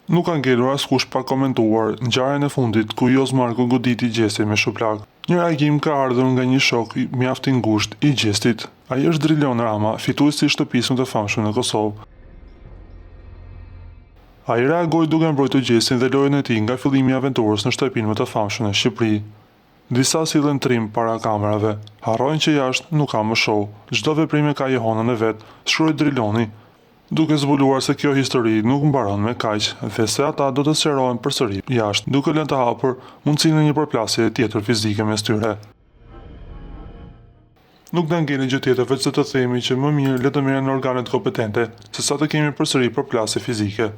Nuk ka ngelur askush pa komentuar ngjarjen e fundit ku Jos Marku goditi Gjestin me shuplak. Një reagim ka ardhur nga një shok mjaft i ngushtë i Gjestit. Ai është Drilon Rama, fituesi i shtëpisë më të famshme në Kosovë. Ai reagoi duke mbrojtur Gjestin dhe lojën e tij nga fillimi i aventurës në shtëpinë më të famshme në Shqipëri. Disa sillen trim para kamerave, harrojnë që jashtë nuk ka më show. Çdo veprim ka jehonën e vet, shkroi Driloni, duke zbuluar se kjo histori nuk mbaron me kaq dhe se ata do të sqarohen përsëri jashtë, duke lënë të hapur mundësinë një përplasje tjetër fizike mes tyre. Nuk na ngelen gjë tjetër veç se të themi që më mirë le të merren organet kompetente, se sa të kemi përsëri përplasje fizike.